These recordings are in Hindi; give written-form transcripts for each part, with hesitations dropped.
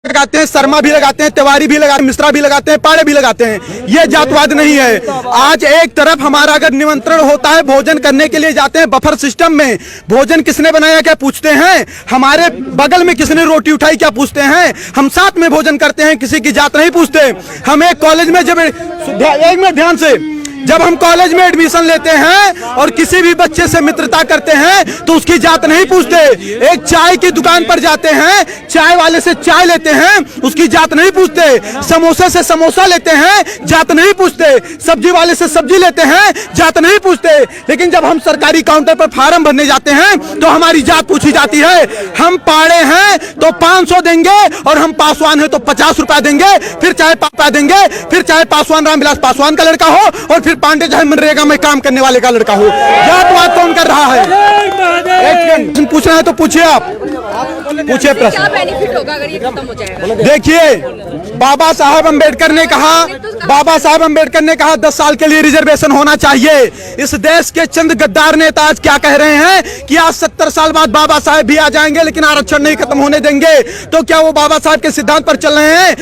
लगाते हैं, शर्मा भी लगाते हैं, तिवारी भी लगाते हैं, मिश्रा भी लगाते हैं, पाड़े भी लगाते हैं। ये जातवाद नहीं है। आज एक तरफ हमारा अगर निमंत्रण होता है, भोजन करने के लिए जाते हैं बफर सिस्टम में, भोजन किसने बनाया क्या पूछते हैं, हमारे बगल में किसने रोटी उठाई क्या पूछते हैं, हम साथ में भोजन करते हैं, किसी की जात नहीं पूछते। हम एक कॉलेज में जब एक मिनट ध्यान से, जब हम कॉलेज में एडमिशन लेते हैं और किसी भी बच्चे से मित्रता करते हैं तो उसकी जात नहीं पूछते। एक चाय की दुकान पर जाते हैं, चाय वाले से चाय लेते हैं, उसकी जात नहीं पूछते। समोसे से समोसा लेते हैं, जात नहीं पूछते। सब्जी वाले से सब्जी लेते हैं, जात नहीं पूछते। लेकिन जब हम सरकारी काउंटर पर फार्म भरने जाते हैं तो हमारी जात पूछी जाती है। हम पाड़े हैं तो 500 देंगे और हम पासवान हैं तो 50 रुपया देंगे, फिर चाहे पापा देंगे, फिर चाहे पासवान रामविलास पासवान का लड़का हो और फिर पांडे चाहे मनरेगा में काम करने वाले का लड़का हो। जातवाद कौन कर रहा है? एक पूछना है तो पूछिए, आप पूछिए प्रश्न। क्या बेनिफिट होगा अगर ये खत्म हो जाएगा? देखिए, बाबा साहब अंबेडकर ने कहा 10 साल के लिए रिजर्वेशन होना चाहिए। इस देश के चंद गद्दार नेता आज क्या कह रहे हैं कि आज 70 साल बाद बाबा साहब भी आ जाएंगे लेकिन आरक्षण नहीं खत्म होने देंगे। तो क्या वो बाबा साहब के सिद्धांत पर चल रहे हैं?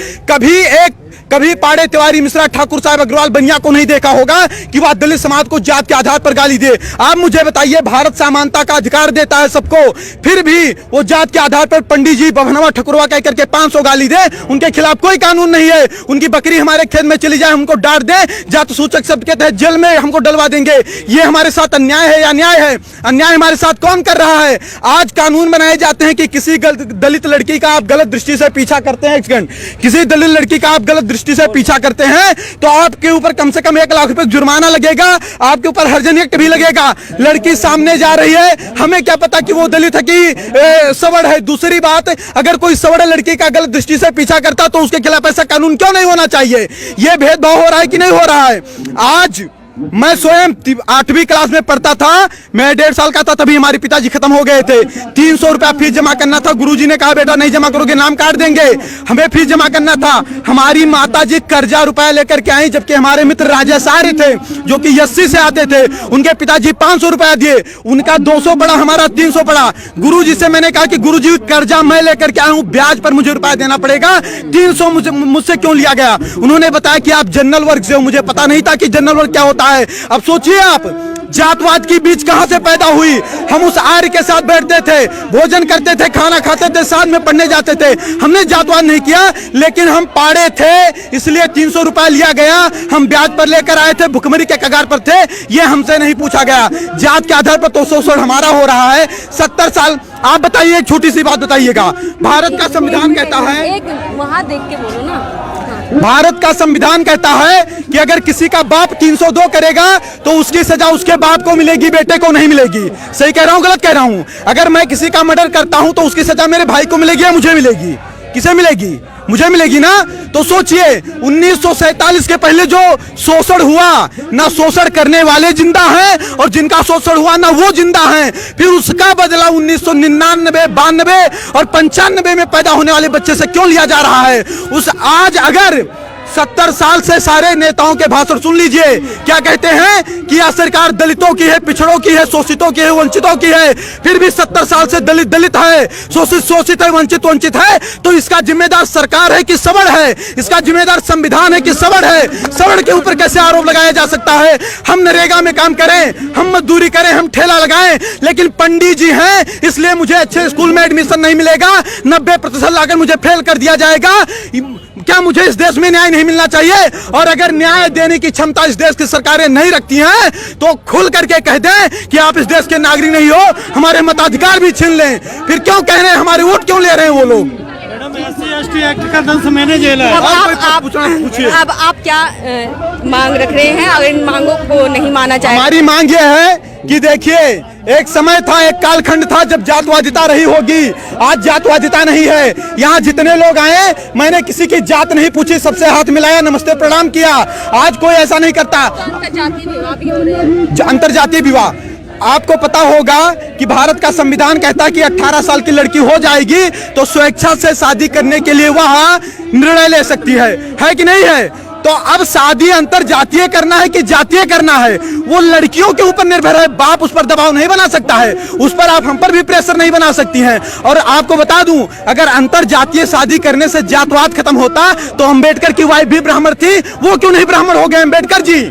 कभी पाड़े, तिवारी, मिश्रा, ठाकुर साहब, अग्रवाल, बनिया को नहीं देखा होगा कि वह दलित समाज को जात के आधार पर गाली दे। आप मुझे बताइए, भारत समानता का अधिकार देता है सबको, फिर भी वो जात के आधार पर पंडित जी बभनवा ठकुरवा कह करके 500 गाली दे, उनके खिलाफ कोई कानून नहीं है। उनकी बकरी हमारे खेत में चली जाए, हमको डांट दे, जात सूचक शब्द के तहत जेल में हमको डलवा देंगे। ये हमारे साथ अन्याय है या न्याय है? अन्याय हमारे साथ कौन कर रहा है? आज कानून बनाए जाते हैं कि किसी दलित लड़की का आप गलत दृष्टि से पीछा करते हैं, किसी दलित लड़की का आप गलत दृष्टि से पीछा करते हैं तो आपके ऊपर कम से कम 1 लाख रुपए जुर्माना लगेगा, आपके ऊपर हर्जन एक्ट भी लगेगा। लड़की सामने जा रही है, हमें क्या पता कि वो दलित है कि सवर्ण है। दूसरी बात, अगर कोई सवर्ण लड़की का गलत दृष्टि से पीछा करता तो उसके खिलाफ ऐसा कानून क्यों नहीं होना चाहिए? यह भेदभाव हो रहा है कि नहीं हो रहा है? आज मैं स्वयं 8वीं क्लास में पढ़ता था, मैं 1.5 साल का था, तभी हमारे पिताजी खत्म हो गए थे। 300 रुपया फीस जमा करना था, गुरुजी ने कहा बेटा नहीं जमा करोगे नाम काट देंगे। हमें फीस जमा करना था। हमारी माताजी कर्जा रुपया लेकर के आई, जबकि हमारे मित्र राजेश आर्य थे जो कि 80 से आते थे, उनके पिताजी 500 रुपया दिए, उनका 200 पड़ा, हमारा 300 पड़ा। गुरुजी से मैंने कहा कि गुरुजी कर्जा मैं लेकर के आया हूं, ब्याज पर मुझे रुपया देना पड़ेगा, 300 मुझसे क्यों लिया गया? उन्होंने बताया कि आप जनरल वर्ग से हो। मुझे पता नहीं था कि जनरल वर्ग क्या होता है। अब सोचिए आप, जातवाद की बीज कहां से पैदा हुई? हम उस आर्य के साथ बैठते थे, भोजन करते थे, खाना खाते थे, साथ में पढ़ने जाते थे। हमने जातवाद नहीं किया, लेकिन हम पाड़े थे इसलिए 300 रुपया लिया गया, हम ब्याज पर लेकर आए थे, भुखमरी के कगार पर थे, ये हमसे नहीं पूछा गया। जात के आधार पर तो शोषण हमारा हो रहा है 70 साल। आप बताइए, एक छोटी सी बात बताइएगा, भारत का संविधान कहता है, एक वहां देख के बोलो ना, भारत का संविधान कहता है कि अगर किसी का बाप 302 करेगा तो उसकी सजा उसके बाप को मिलेगी, बेटे को नहीं मिलेगी। सही कह रहा हूं, गलत कह रहा हूं? अगर मैं किसी का मर्डर करता हूं तो उसकी सजा मेरे भाई को मिलेगी या मुझे मिलेगी? किसे मिलेगी? मुझे मिलेगी ना। तो सोचिए, 1947 के पहले जो शोषण हुआ, ना शोषण करने वाले जिंदा हैं और जिनका शोषण हुआ ना वो जिंदा हैं। फिर उसका बदला 1999, 92 और 95 में पैदा होने वाले बच्चे से क्यों लिया जा रहा है? आज अगर 70 साल से सारे नेताओं के भाषण सुन लीजिए, क्या कहते हैं कि यह सरकार दलितों की है, पिछड़ों की है, शोषितों की है, वंचितों की है। फिर भी 70 साल से दलित दलित है, शोषित शोषित है, वंचित वंचित है। तो इसका जिम्मेदार सरकार है कि सवर्ण है? इसका जिम्मेदार संविधान है कि सवर्ण है? सवर्ण के ऊपर कैसे आरोप लगाया जा सकता है? हम नरेगा में काम करें, हम मजदूरी करें, हम ठेला लगाएं, लेकिन पंडित जी हैं इसलिए मुझे अच्छे स्कूल में एडमिशन नहीं मिलेगा, 90% लाकर मुझे फेल कर दिया जाएगा। क्या मुझे इस देश में न्याय नहीं मिलना चाहिए? और अगर न्याय देने की क्षमता इस देश की सरकारें नहीं रखती हैं तो खुल करके कह दें कि आप इस देश के नागरिक नहीं हो, हमारे मताधिकार भी छीन लें। फिर क्यों कह रहे हैं, हमारे वोट क्यों ले रहे हैं वो लोग? SC/ST एक्ट का 10 महीने जेल है। अब आप क्या मांग रख रहे हैं अगर इन मांगों को नहीं माना जाए? हमारी मांग यह है कि देखिए, एक समय था, एक कालखंड था जब जातवादिता रही होगी। आज जातवादिता नहीं है। यहाँ जितने लोग आए, मैंने किसी की जात नहीं पूछी, सबसे हाथ मिलाया, नमस्ते प्रणाम किया। आज कोई ऐसा नहीं करता। अंतरजातीय विवाह, आपको पता होगा कि भारत का संविधान कहता है कि 18 साल की लड़की हो जाएगी तो स्वेच्छा से शादी करने के लिए वह निर्णय ले सकती है कि नहीं है? तो अब शादी अंतर जातीय करना है कि जातीय करना है, वो लड़कियों के ऊपर निर्भर है। बाप उस पर दबाव नहीं बना सकता है, उस पर आप हम पर भी प्रेशर नहीं बना सकती हैं। और आपको बता दूं, अगर अंतर जातीय शादी करने से जातवाद खत्म होता तो अम्बेडकर की वाइफ भी ब्राह्मण थी, वो क्यों नहीं ब्राह्मण हो गए अम्बेडकर जी?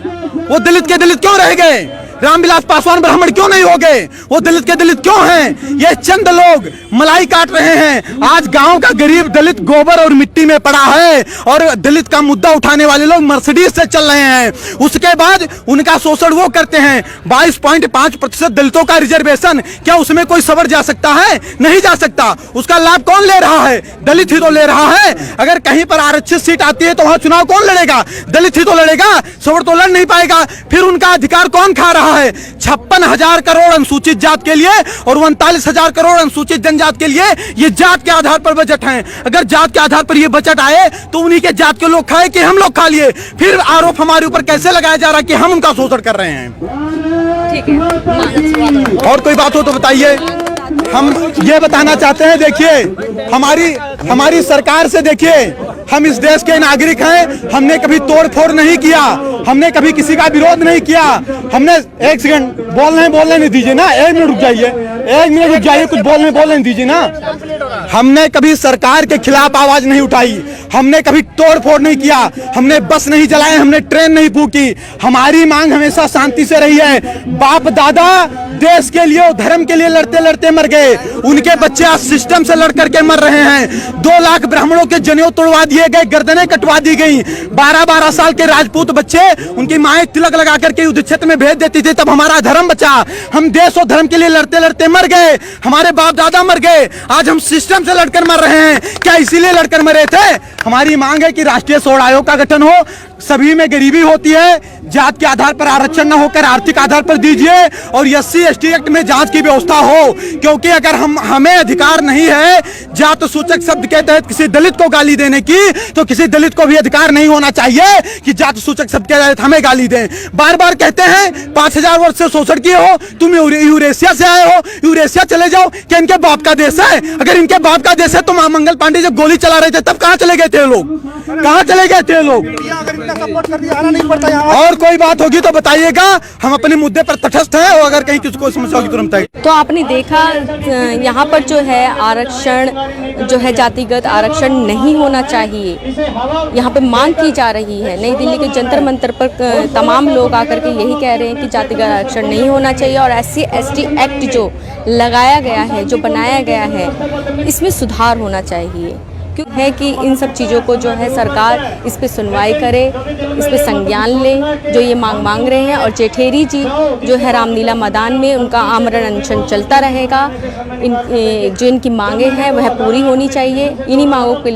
वो दलित के दलित क्यों रह गए? रामविलास पासवान ब्राह्मण क्यों नहीं हो गए? वो दलित के दलित क्यों हैं? ये चंद लोग मलाई काट रहे हैं। आज गांव का गरीब दलित गोबर और मिट्टी में पड़ा है और दलित का मुद्दा उठाने वाले लोग मर्सिडीज से चल रहे हैं। उसके बाद उनका शोषण वो करते हैं। 22.5% दलितों का रिजर्वेशन, क्या उसमें कोई सवर जा सकता है? नहीं जा सकता। उसका लाभ कौन ले रहा है? दलित ही तो ले रहा है। अगर कहीं पर आरक्षित सीट आती है तो वहां चुनाव कौन लड़ेगा? दलित ही तो लड़ेगा, सवर तो लड़ नहीं पाएगा। फिर उनका अधिकार कौन खा रहा है? 56,000 करोड़ अनुसूचित जात के लिए और 39,000 करोड़ अनुसूचित जनजात के लिए ये जात के आधार पर बजट है। अगर जात के आधार पर ये बजट आए तो उन्हीं के जात के लोग खाए कि हम लोग खा लिए? फिर आरोप हमारे ऊपर कैसे लगाया जा रहा है कि हम उनका शोषण कर रहे हैं? ठीक है, और कोई बात हो तो बताइए। हम ये बताना चाहते हैं, देखिए हमारी सरकार से, देखिए हम इस देश के नागरिक हैं। हमने कभी तोड़ फोड़ नहीं किया, हमने कभी किसी का विरोध नहीं किया। हमने एक सेकंड बोलने नहीं दीजिए ना, 1 मिनट रुक जाइए, 1 मिनट रुक जाइए, कुछ बोलने दीजिए ना। हमने कभी सरकार के खिलाफ आवाज नहीं उठाई, हमने कभी तोड़ फोड़ नहीं किया, हमने बस नहीं जलाए, हमने ट्रेन नहीं फूकी। हमारी मांग हमेशा शांति से रही है। बाप दादा देश के लिए, धर्म के लिए लड़ते लड़ते मर गए, उनके बच्चे आज सिस्टम से लड़ करके मर रहे हैं। 2 लाख ब्राह्मणों के जनेऊ तोड़वा दिए गए, गर्दनें कटवा दी गई। 12-12 साल के राजपूत बच्चे, उनकी माएं तिलक लगा करके युद्ध क्षेत्र में भेज देती थी, तब हमारा धर्म बचा। हम देश और धर्म के लिए लड़ते लड़ते मर गए, हमारे बाप दादा मर गए, आज हम सिस्टम से लड़कर मर रहे हैं। क्या इसीलिए लड़कर मरे थे? हमारी मांग है कि राष्ट्रीय सोड़ आयोग का गठन हो। सभी में गरीबी होती है, जात के आधार पर आरक्षण न होकर आर्थिक आधार पर दीजिए और SC/ST एक्ट में जांच की व्यवस्था हो। क्योंकि अगर हमें अधिकार नहीं है जात सूचक शब्द के तहत किसी दलित को गाली देने की, तो किसी दलित को भी अधिकार नहीं होना चाहिए कि जात सूचक शब्द के तहत हमें गाली दें। बार बार कहते हैं 5000 वर्ष से शोषण किए हो, तुम यूरेशिया से आए हो, यूरेशिया चले जाओ। क्या इनके बाप का देश है? अगर इनके बाप का देश है तो मंगल पांडे जब गोली चला रहे थे तब कहां चले गए थे लोग? कहां चले गए थे लोग? सपोर्ट कर दिया, आना नहीं पड़ता यहाँ। और कोई बात होगी तो बताइएगा, हम अपने मुद्दे पर तटस्थ हैं और अगर कहीं किसी को समस्या होगी तुरंत बताइए। तो आपने देखा यहाँ पर जो है आरक्षण जो है जातिगत आरक्षण नहीं होना चाहिए, यहाँ पे मांग की जा रही है। नई दिल्ली के जंतर मंतर पर तमाम लोग आकर के यही कह रहे हैं कि जातिगत आरक्षण नहीं होना चाहिए और SC/ST एक्ट जो लगाया गया है, जो बनाया गया है, इसमें सुधार होना चाहिए। क्यों है कि इन सब चीज़ों को जो है सरकार इस पे सुनवाई करे, इस पे संज्ञान ले, जो ये मांग रहे हैं। और जेठेरी जी जो है रामलीला मैदान में उनका आमरण अनशन चलता रहेगा। जो इनकी मांगे हैं वह पूरी होनी चाहिए। इन्हीं मांगों के